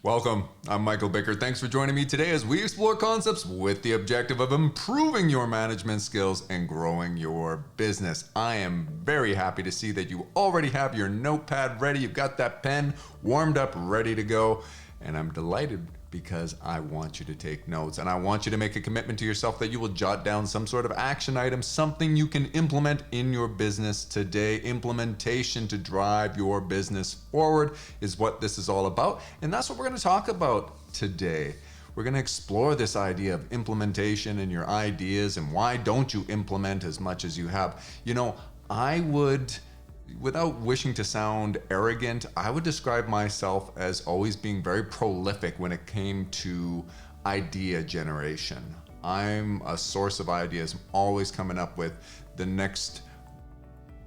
Welcome, I'm Michael Bickert. Thanks for joining me today as we explore concepts with the objective of improving your management skills and growing your business. I am very happy to see that you already have your notepad ready. You've got that pen warmed up, ready to go. And I'm delighted because I want you to take notes and I want you to make a commitment to yourself that you will jot down some sort of action item, something you can implement in your business today. Implementation to drive your business forward is what this is all about. And that's what we're going to talk about today. We're going to explore this idea of implementation and your ideas and why don't you implement as much as you have. You know, without wishing to sound arrogant, I would describe myself as always being very prolific when it came to idea generation. I'm a source of ideas. I'm always coming up with the next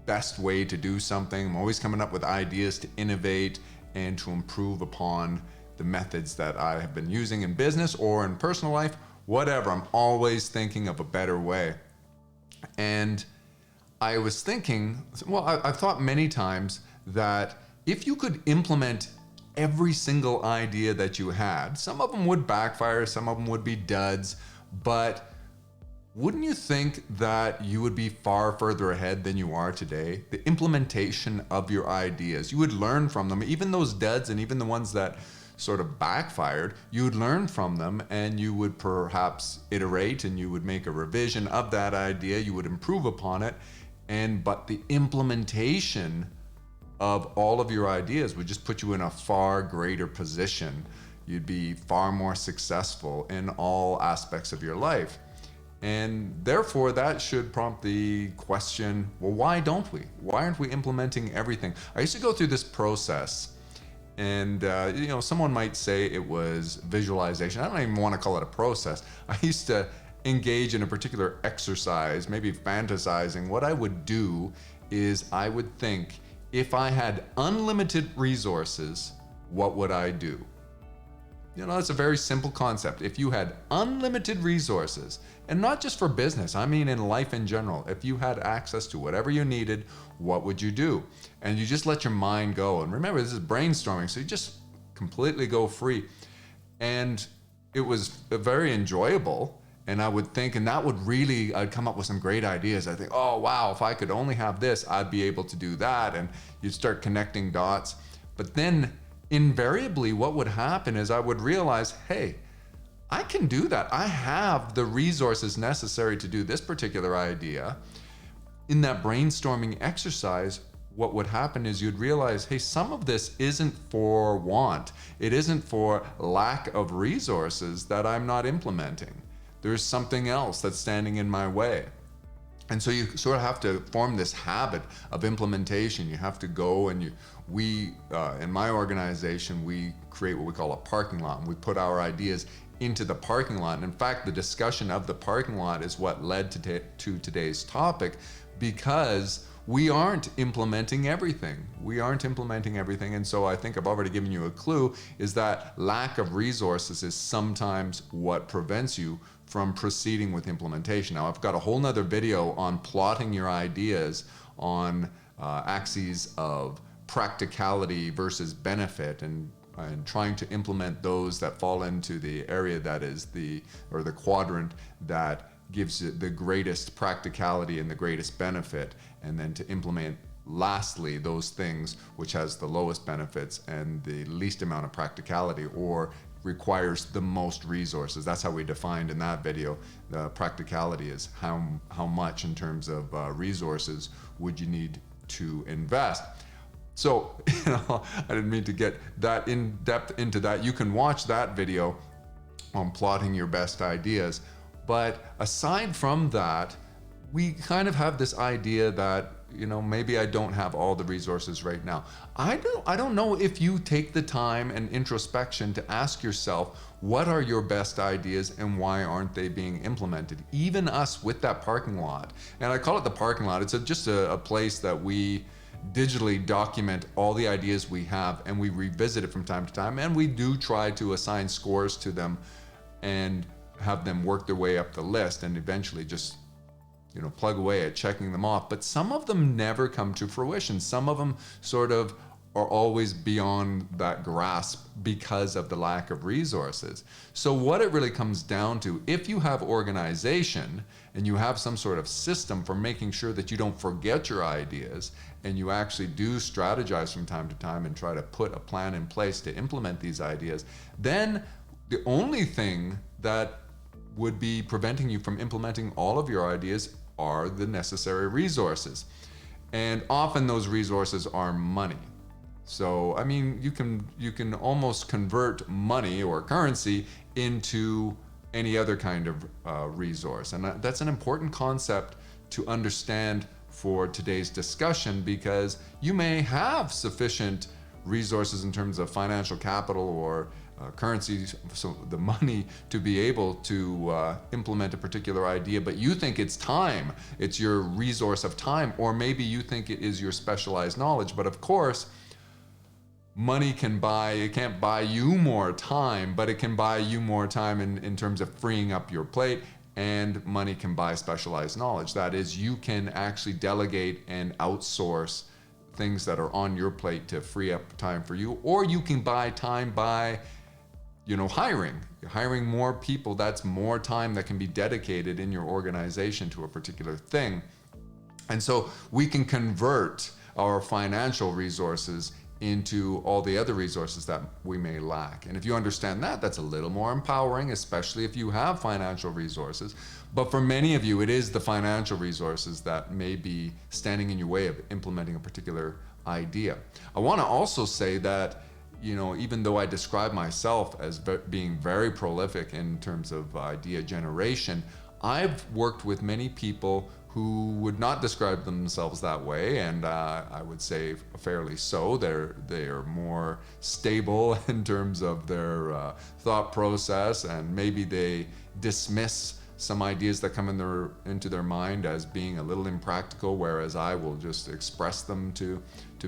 best way to do something. I'm always coming up with ideas to innovate and to improve upon the methods that I have been using in business or in personal life, whatever. I'm always thinking of a better way. And I was thinking, I've thought many times that if you could implement every single idea that you had, some of them would backfire, some of them would be duds, but wouldn't you think that you would be far further ahead than you are today? The implementation of your ideas, you would learn from them, even those duds and even the ones that sort of backfired, you would learn from them and you would perhaps iterate and you would make a revision of that idea, you would improve upon it. But the implementation of all of your ideas would just put you in a far greater position. You'd be far more successful in all aspects of your life. And therefore, that should prompt the question, well, why don't we? Why aren't we implementing everything? I used to go through this process, and someone might say it was visualization. I don't even want to call it a process. I used to engage in a particular exercise, maybe fantasizing. What I would do is I would think, if I had unlimited resources, what would I do? You know, it's a very simple concept. If you had unlimited resources, and not just for business, I mean in life in general, if you had access to whatever you needed, what would you do? And you just let your mind go. And remember, this is brainstorming, so you just completely go free. And it was very enjoyable. And I would think, and that would really, I'd come up with some great ideas. I think, oh, wow, if I could only have this, I'd be able to do that. And you'd start connecting dots. But then invariably what would happen is I would realize, hey, I can do that. I have the resources necessary to do this particular idea. In that brainstorming exercise, what would happen is you'd realize, hey, some of this isn't for want. It isn't for lack of resources that I'm not implementing. There's something else that's standing in my way. And so you sort of have to form this habit of implementation. You have to go and in my organization, we create what we call a parking lot. And we put our ideas into the parking lot. And in fact, the discussion of the parking lot is what led to today's topic, because we aren't implementing everything. And so I think I've already given you a clue, is that lack of resources is sometimes what prevents you from proceeding with implementation. Now, I've got a whole nother video on plotting your ideas on axes of practicality versus benefit, and trying to implement those that fall into the area that is the quadrant that gives it the greatest practicality and the greatest benefit, and then to implement lastly those things which has the lowest benefits and the least amount of practicality, or requires the most resources. That's how we defined in that video. The practicality is how much in terms of resources would you need to invest. So, I didn't mean to get that in depth into that. You can watch that video on plotting your best ideas. But aside from that, we kind of have this idea that, maybe I don't have all the resources right now. I don't know if you take the time and introspection to ask yourself, what are your best ideas and why aren't they being implemented? Even us with that parking lot. And I call it the parking lot. It's just a place that we digitally document all the ideas we have, and we revisit it from time to time. And we do try to assign scores to them and have them work their way up the list and eventually just plug away at checking them off. But some of them never come to fruition. Some of them sort of are always beyond that grasp because of the lack of resources. So what it really comes down to, if you have organization and you have some sort of system for making sure that you don't forget your ideas, and you actually do strategize from time to time and try to put a plan in place to implement these ideas, then the only thing that would be preventing you from implementing all of your ideas are the necessary resources. And often those resources are money. So, I mean, you can almost convert money or currency into any other kind of resource. And that's an important concept to understand for today's discussion, because you may have sufficient resources in terms of financial capital or currency, so the money to be able to implement a particular idea, but you think it's time, it's your resource of time, or maybe you think it is your specialized knowledge. But of course, money can buy, it can't buy you more time, but it can buy you more time in terms of freeing up your plate. And money can buy specialized knowledge. That is, you can actually delegate and outsource things that are on your plate to free up time for you, or you can buy time by hiring more people. That's more time that can be dedicated in your organization to a particular thing. And so we can convert our financial resources into all the other resources that we may lack. And if you understand that, that's a little more empowering, especially if you have financial resources. But for many of you, it is the financial resources that may be standing in your way of implementing a particular idea. I want to also say that, even though I describe myself as being very prolific in terms of idea generation, I've worked with many people who would not describe themselves that way, and I would say fairly so. They're more stable in terms of their thought process, and maybe they dismiss some ideas that come into their mind as being a little impractical, whereas I will just express them to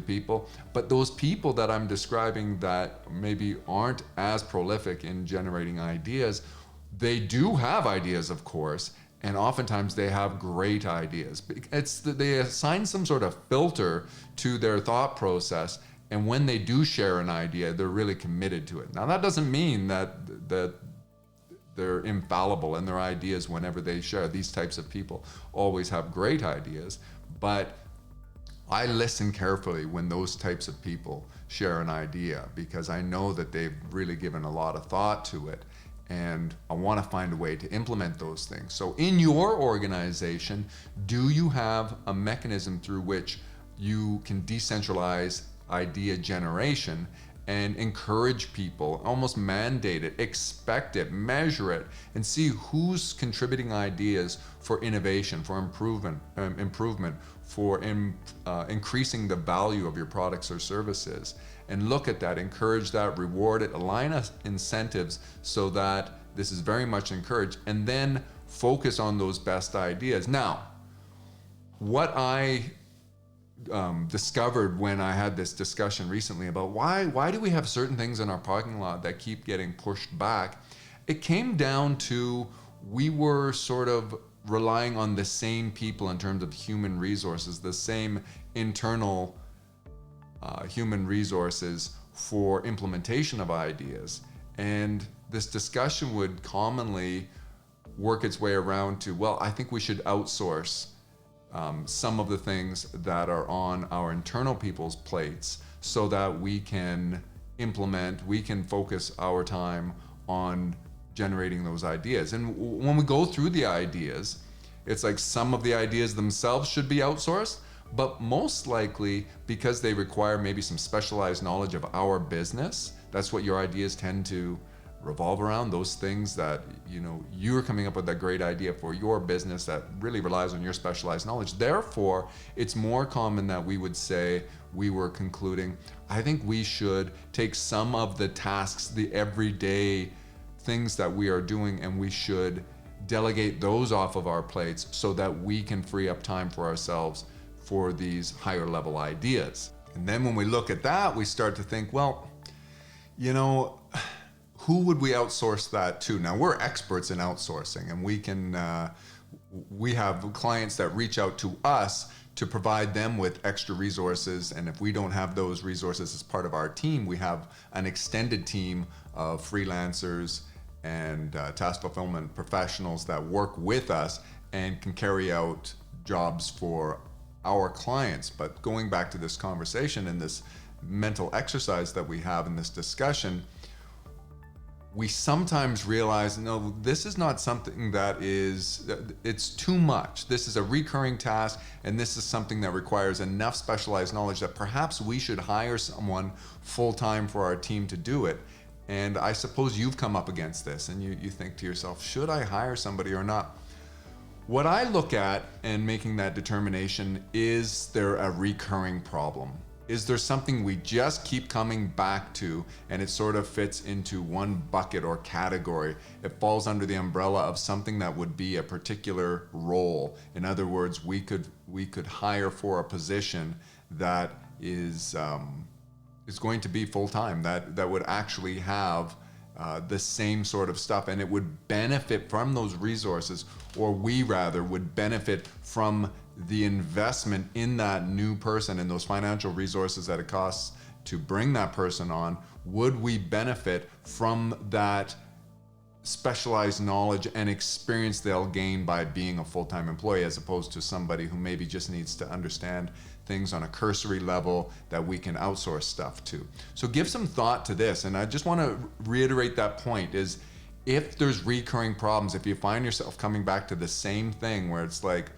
people. But those people that I'm describing that maybe aren't as prolific in generating ideas, they do have ideas, of course, and oftentimes they have great ideas. They assign some sort of filter to their thought process, and when they do share an idea, they're really committed to it. Now, that doesn't mean that they're infallible in their ideas whenever they share. These types of people always have great ideas, but I listen carefully when those types of people share an idea, because I know that they've really given a lot of thought to it, and I want to find a way to implement those things. So in your organization, do you have a mechanism through which you can decentralize idea generation and encourage people, almost mandate it, expect it, measure it, and see who's contributing ideas for innovation, for improvement, for increasing the value of your products or services? And look at that, encourage that, reward it, align incentives so that this is very much encouraged, and then focus on those best ideas. Now, what I discovered when I had this discussion recently about why do we have certain things in our parking lot that keep getting pushed back, it came down to we were sort of relying on the same people in terms of human resources, the same internal human resources for implementation of ideas. And this discussion would commonly work its way around to, well, I think we should outsource some of the things that are on our internal people's plates so that we can focus our time on generating those ideas. And when we go through the ideas, it's like some of the ideas themselves should be outsourced, but most likely because they require maybe some specialized knowledge of our business, that's what your ideas tend to revolve around, those things that you're coming up with a great idea for your business that really relies on your specialized knowledge. Therefore, it's more common that we would say, we were concluding, I think we should take some of the tasks, the everyday things that we are doing, and we should delegate those off of our plates so that we can free up time for ourselves for these higher level ideas. And then when we look at that, we start to think, well, who would we outsource that to? Now, we're experts in outsourcing, and we have clients that reach out to us to provide them with extra resources. And if we don't have those resources as part of our team, we have an extended team of freelancers and task fulfillment professionals that work with us and can carry out jobs for our clients. But going back to this conversation and this mental exercise that we have in this discussion, we sometimes realize, no, this is not something that is, it's too much. This is a recurring task, and this is something that requires enough specialized knowledge that perhaps we should hire someone full-time for our team to do it. And I suppose you've come up against this, and you think to yourself, should I hire somebody or not? What I look at in making that determination, is there a recurring problem? Is there something we just keep coming back to, and it sort of fits into one bucket or category? It falls under the umbrella of something that would be a particular role. In other words, we could hire for a position that is going to be full-time, that would actually have the same sort of stuff, and it would benefit from those resources, or we rather would benefit from the investment in that new person and those financial resources that it costs to bring that person on. Would we benefit from that specialized knowledge and experience they'll gain by being a full-time employee, as opposed to somebody who maybe just needs to understand things on a cursory level that we can outsource stuff to? So give some thought to this. And I just want to reiterate that point is, if there's recurring problems, if you find yourself coming back to the same thing where it's like,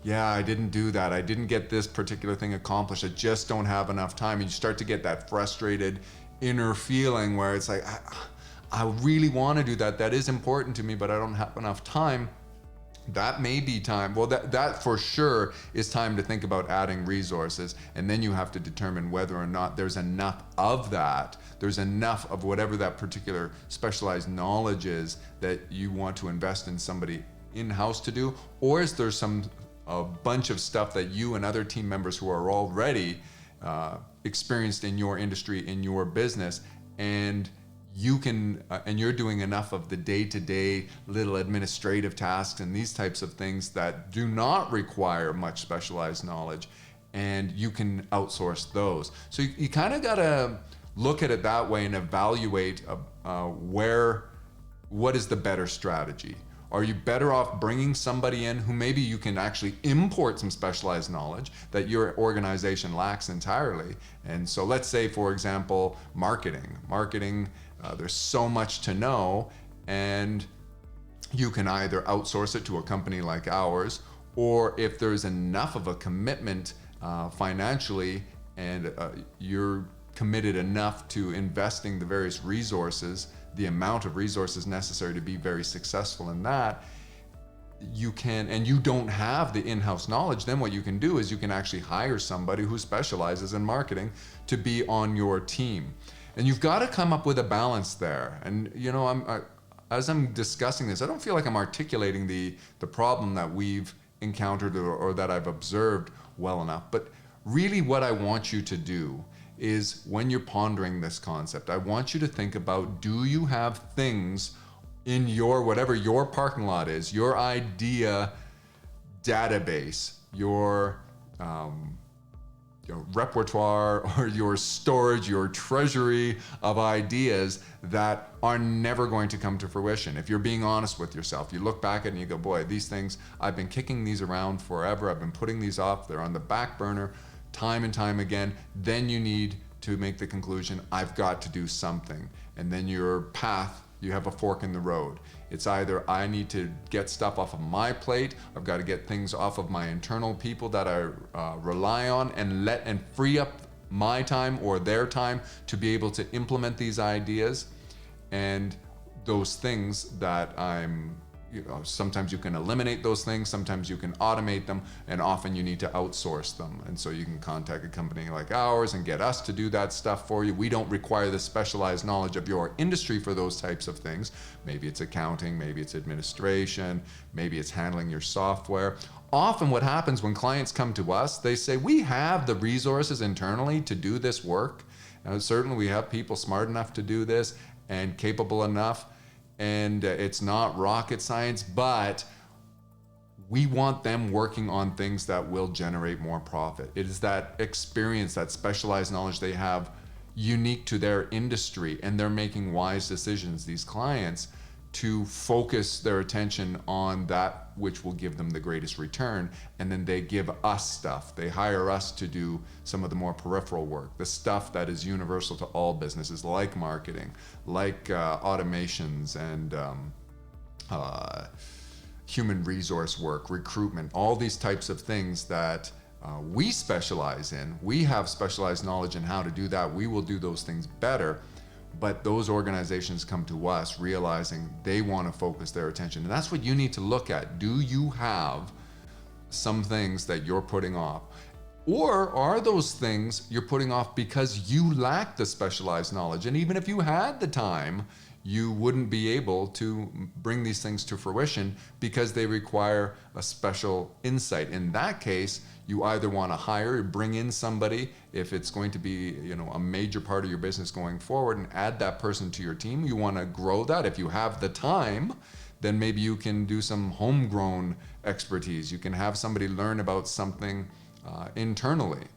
yeah, I didn't do that, I didn't get this particular thing accomplished, I just don't have enough time, and you start to get that frustrated inner feeling where it's like, I really want to do that, that is important to me, but I don't have enough time. That may be time. Well, that for sure is time to think about adding resources, and then you have to determine whether or not there's enough of that, there's enough of whatever that particular specialized knowledge is that you want to invest in somebody in-house to do, or is there a bunch of stuff that you and other team members who are already experienced in your industry, in your business, and you can, and you're doing enough of the day-to-day little administrative tasks and these types of things that do not require much specialized knowledge, and you can outsource those. So you kind of got to look at it that way and evaluate what is the better strategy. Are you better off bringing somebody in who maybe you can actually import some specialized knowledge that your organization lacks entirely? And so let's say, for example, marketing, there's so much to know, and you can either outsource it to a company like ours, or if there's enough of a commitment financially, and you're committed enough to investing the various resources, the amount of resources necessary to be very successful in that, you can, and you don't have the in-house knowledge, then what you can do is you can actually hire somebody who specializes in marketing to be on your team. And you've got to come up with a balance there. And as I'm discussing this, I don't feel like I'm articulating the problem that we've encountered or that I've observed well enough. But really what I want you to do is, when you're pondering this concept, I want you to think about, do you have things in your, whatever your parking lot is, your idea database, your repertoire, or your storage, your treasury of ideas that are never going to come to fruition? If you're being honest with yourself, you look back at it and you go, boy, these things, I've been kicking these around forever, I've been putting these off, they're on the back burner time and time again. Then you need to make the conclusion, I've got to do something. And then your path, you have a fork in the road. It's either I need to get stuff off of my plate, I've got to get things off of my internal people that I rely on, and free up my time or their time to be able to implement these ideas. And those things that sometimes you can eliminate those things, sometimes you can automate them, and often you need to outsource them. And so you can contact a company like ours and get us to do that stuff for you. We don't require the specialized knowledge of your industry for those types of things. Maybe it's accounting, maybe it's administration, maybe it's handling your software. Often what happens when clients come to us, they say, we have the resources internally to do this work. And certainly we have people smart enough to do this and capable enough, and it's not rocket science, but We want them working on things that will generate more profit. It is that experience, that specialized knowledge they have unique to their industry, and they're making wise decisions, these clients, to focus their attention on that which will give them the greatest return. And then they give us stuff. They hire us to do some of the more peripheral work, the stuff that is universal to all businesses, like marketing, like automations and human resource work, recruitment, all these types of things that we specialize in. We have specialized knowledge in how to do that. We will do those things better. But those organizations come to us realizing they want to focus their attention. And that's what you need to look at. Do you have some things that you're putting off? Or are those things you're putting off because you lack the specialized knowledge? And even if you had the time, you wouldn't be able to bring these things to fruition because they require a special insight. In that case, you either want to hire or bring in somebody if it's going to be, a major part of your business going forward, and add that person to your team. You want to grow that. If you have the time, then maybe you can do some homegrown expertise. You can have somebody learn about something internally.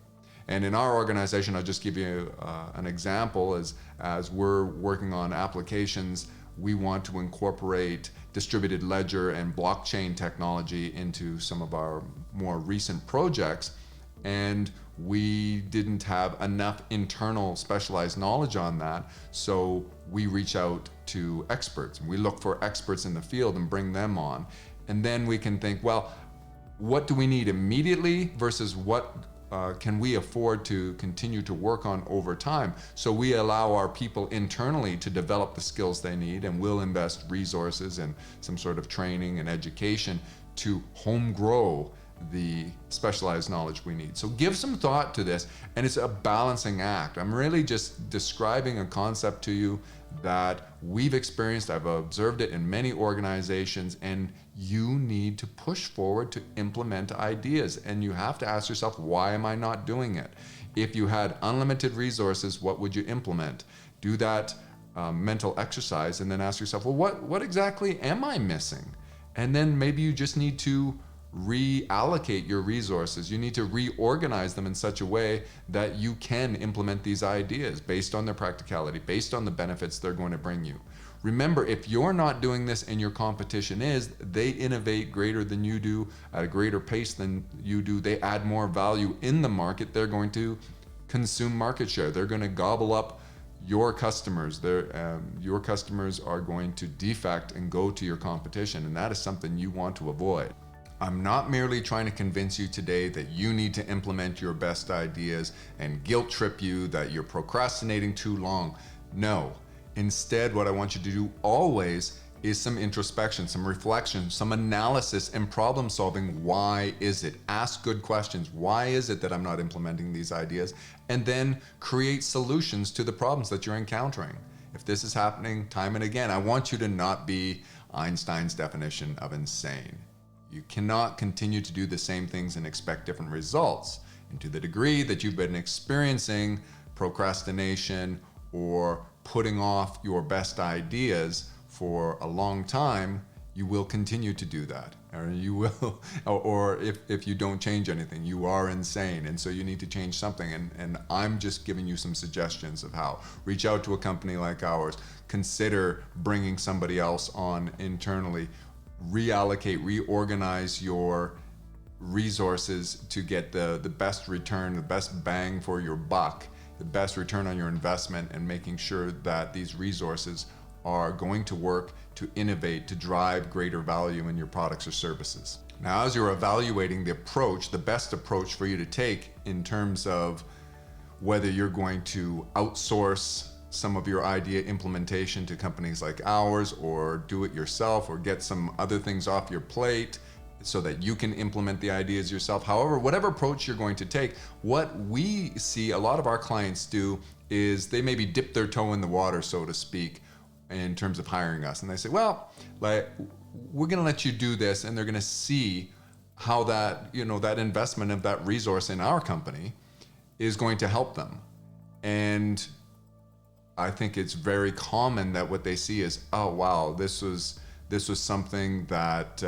And in our organization, I'll just give you an example. As we're working on applications, we want to incorporate distributed ledger and blockchain technology into some of our more recent projects. And we didn't have enough internal specialized knowledge on that. So we reach out to experts. We look for experts in the field and bring them on. And then we can think, well, what do we need immediately versus what can we afford to continue to work on over time? So we allow our people internally to develop the skills they need, and we'll invest resources and some sort of training and education to home grow the specialized knowledge we need. So give some thought to this, and it's a balancing act. I'm really just describing a concept to you that we've experienced. I've observed it in many organizations, and you need to push forward to implement ideas. And you have to ask yourself, why am I not doing it? If you had unlimited resources, what would you implement? Do that mental exercise, and then ask yourself, well, what exactly am I missing? And then maybe you just need to reallocate your resources. You need to reorganize them in such a way that you can implement these ideas based on their practicality, based on the benefits they're going to bring you. Remember, if you're not doing this and your competition is, they innovate greater than you do, at a greater pace than you do, they add more value in the market, they're going to consume market share. They're going to gobble up your customers. Your customers are going to defect and go to your competition, and that is something you want to avoid. I'm not merely trying to convince you today that you need to implement your best ideas and guilt trip you that you're procrastinating too long. No. Instead, what I want you to do always is some introspection, some reflection, some analysis and problem solving. Why is it? Ask good questions. Why is it that I'm not implementing these ideas? And then create solutions to the problems that you're encountering. If this is happening time and again, I want you to not be Einstein's definition of insane. You cannot continue to do the same things and expect different results. And to the degree that you've been experiencing procrastination or putting off your best ideas for a long time, you will continue to do that. Or you will, or if you don't change anything, you are insane. And so you need to change something. And I'm just giving you some suggestions of how. Reach out to a company like ours. Consider bringing somebody else on internally. Reallocate, reorganize your resources to get the best return, the best bang for your buck, the best return on your investment, and making sure that these resources are going to work to innovate, to drive greater value in your products or services. Now, as you're evaluating the approach, the best approach for you to take in terms of whether you're going to outsource some of your idea implementation to companies like ours, or do it yourself, or get some other things off your plate so that you can implement the ideas yourself. However, whatever approach you're going to take, what we see a lot of our clients do is they maybe dip their toe in the water, so to speak, in terms of hiring us. And they say, well, like, we're going to let you do this, and they're going to see how that, that investment of that resource in our company is going to help them. And I think it's very common that what they see is, oh wow, this was This was something that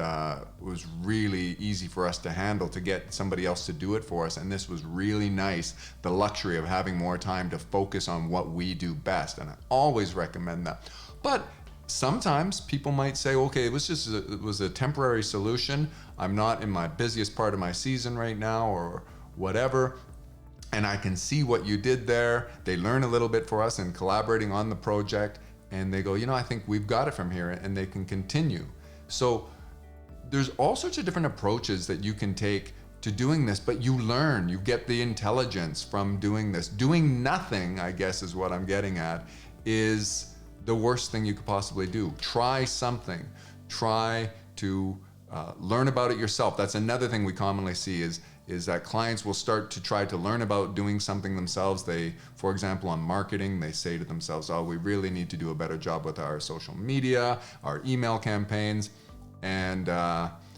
was really easy for us to handle, to get somebody else to do it for us. And this was really nice, the luxury of having more time to focus on what we do best. And I always recommend that. But sometimes people might say, okay, it was a temporary solution. I'm not in my busiest part of my season right now or whatever. And I can see what you did there. They learn a little bit for us in collaborating on the project. And they go, I think we've got it from here, and they can continue. So there's all sorts of different approaches that you can take to doing this, but you learn, you get the intelligence from doing this. Doing nothing, I guess is what I'm getting at, is the worst thing you could possibly do. Try something. Try to learn about it yourself. That's another thing we commonly see is that clients will start to try to learn about doing something themselves. They, for example, on marketing, they say to themselves, oh, we really need to do a better job with our social media, our email campaigns. And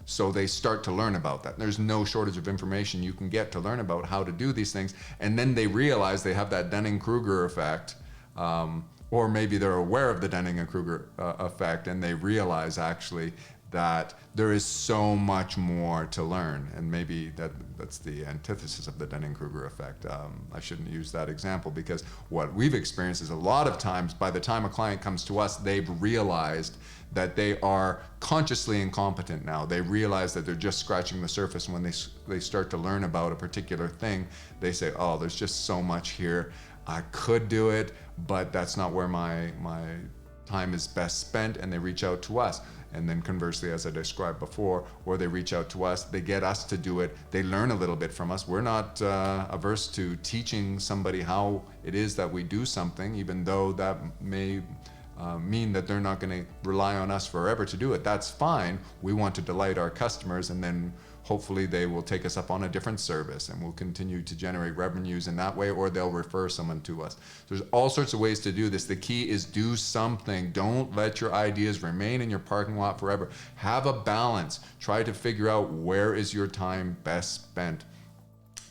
so they start to learn about that. There's no shortage of information you can get to learn about how to do these things. And then they realize they have that Dunning-Kruger effect, or maybe they're aware of the Dunning-Kruger effect, and they realize actually that there is so much more to learn. And maybe that's the antithesis of the Dunning-Kruger effect. I shouldn't use that example, because what we've experienced is a lot of times by the time a client comes to us, they've realized that they are consciously incompetent now. They realize that they're just scratching the surface. And when they start to learn about a particular thing, they say, oh, there's just so much here. I could do it, but that's not where my time is best spent, and they reach out to us. And then conversely, as I described before, or they reach out to us, they get us to do it, they learn a little bit from us. We're not averse to teaching somebody how it is that we do something, even though that may mean that they're not going to rely on us forever to do it. That's fine. We want to delight our customers, and then hopefully they will take us up on a different service, and we'll continue to generate revenues in that way, or they'll refer someone to us. There's all sorts of ways to do this. The key is do something. Don't let your ideas remain in your parking lot forever. Have a balance. Try to figure out where is your time best spent.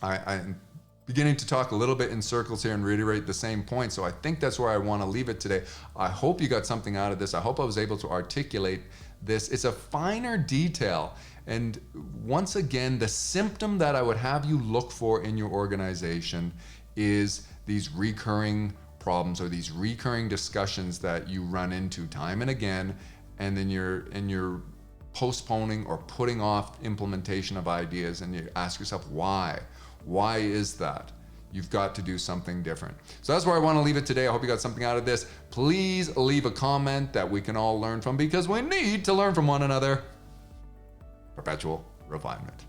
I'm beginning to talk a little bit in circles here and reiterate the same point, so I think that's where I want to leave it today. I hope you got something out of this. I hope I was able to articulate this. It's a finer detail. And once again, the symptom that I would have you look for in your organization is these recurring problems or these recurring discussions that you run into time and again, and then you're postponing or putting off implementation of ideas, and you ask yourself, why? Why is that? You've got to do something different. So that's where I want to leave it today. I hope you got something out of this. Please leave a comment that we can all learn from, because we need to learn from one another. Perpetual refinement.